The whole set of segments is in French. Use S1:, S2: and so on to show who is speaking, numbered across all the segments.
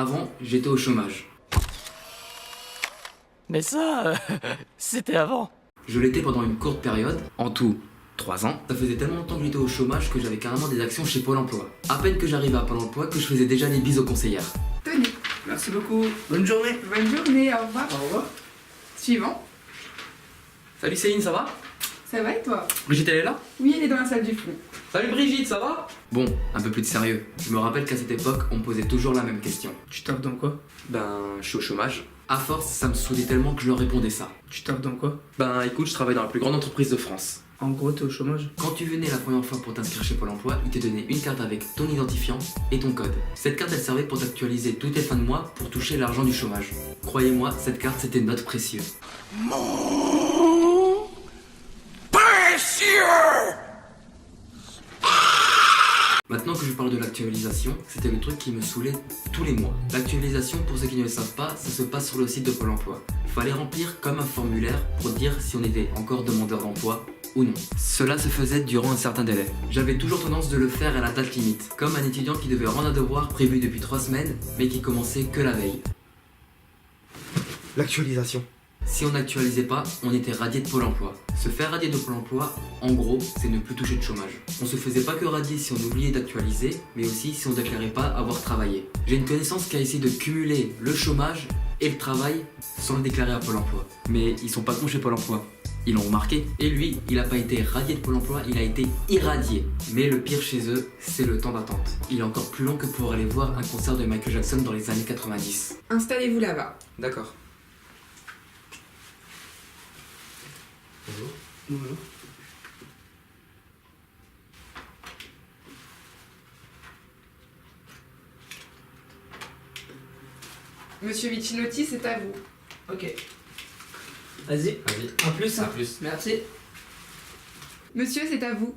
S1: Avant, j'étais au chômage.
S2: Mais ça, c'était avant.
S1: Je l'étais pendant une courte période, en tout 3 ans. Ça faisait tellement longtemps que j'étais au chômage que j'avais carrément des actions chez Pôle emploi. À peine que j'arrivais à Pôle emploi que je faisais déjà des bises aux conseillères.
S3: Tenez.
S4: Merci beaucoup. Bonne journée.
S3: Bonne journée, au revoir.
S4: Au revoir.
S3: Suivant.
S1: Salut Céline, ça va?
S3: Ça va et toi?
S1: Brigitte, elle est là?
S3: Oui, elle est dans la salle du fond.
S1: Salut Brigitte, ça va? Bon, un peu plus de sérieux. Je me rappelle qu'à cette époque, on me posait toujours la même question.
S4: Tu taffes dans quoi?
S1: Ben, je suis au chômage. À force, ça me saoulait tellement que je leur répondais ça.
S4: Tu taffes dans quoi?
S1: Ben, écoute, je travaille dans la plus grande entreprise de France.
S4: En gros, t'es au chômage?
S1: Quand tu venais la première fois pour t'inscrire chez Pôle emploi, ils te donnaient une carte avec ton identifiant et ton code. Cette carte, elle servait pour t'actualiser toutes les fins de mois pour toucher l'argent du chômage. Croyez-moi, cette carte, c'était notre précieux. Maintenant que je parle de l'actualisation, c'était le truc qui me saoulait tous les mois. L'actualisation, pour ceux qui ne le savent pas, ça se passe sur le site de Pôle emploi. Il fallait remplir comme un formulaire pour dire si on était encore demandeur d'emploi ou non. Cela se faisait durant un certain délai. J'avais toujours tendance de le faire à la date limite, comme un étudiant qui devait rendre un devoir prévu depuis 3 semaines, mais qui commençait que la veille.
S5: L'actualisation.
S1: Si on n'actualisait pas, on était radié de Pôle emploi. Se faire radier de Pôle emploi, en gros, c'est ne plus toucher de chômage. On se faisait pas que radier si on oubliait d'actualiser, mais aussi si on déclarait pas avoir travaillé. J'ai une connaissance qui a essayé de cumuler le chômage et le travail sans le déclarer à Pôle emploi. Mais ils sont pas cons chez Pôle emploi. Ils l'ont remarqué. Et lui, il a pas été radié de Pôle emploi, il a été irradié. Mais le pire chez eux, c'est le temps d'attente. Il est encore plus long que pour aller voir un concert de Michael Jackson dans les années 90.
S3: Installez-vous là-bas.
S1: D'accord.
S4: Bonjour.
S3: Monsieur Vicinotti, c'est à vous.
S4: Ok. Vas-y.
S1: Vas-y.
S4: À plus.
S1: À plus.
S4: Merci.
S3: Monsieur, c'est à vous.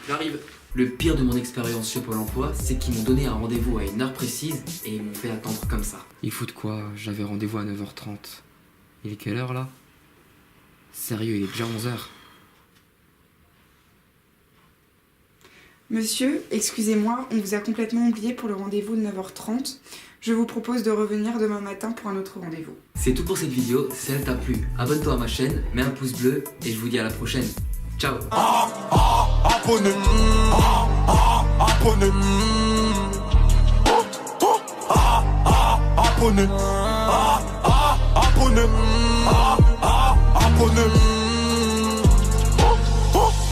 S1: J'arrive. Le pire de mon expérience chez Pôle emploi, c'est qu'ils m'ont donné un rendez-vous à une heure précise et ils m'ont fait attendre comme ça. Ils foutent quoi? J'avais rendez-vous à 9h30. Il est quelle heure là? Sérieux, il est déjà 11h.
S3: Monsieur, excusez-moi, on vous a complètement oublié pour le rendez-vous de 9h30. Je vous propose de revenir demain matin pour un autre rendez-vous.
S1: C'est tout pour cette vidéo. Si elle t'a plu, abonne-toi à ma chaîne, mets un pouce bleu et je vous dis à la prochaine. Ciao.
S6: Abonné. Abonné. Abonné.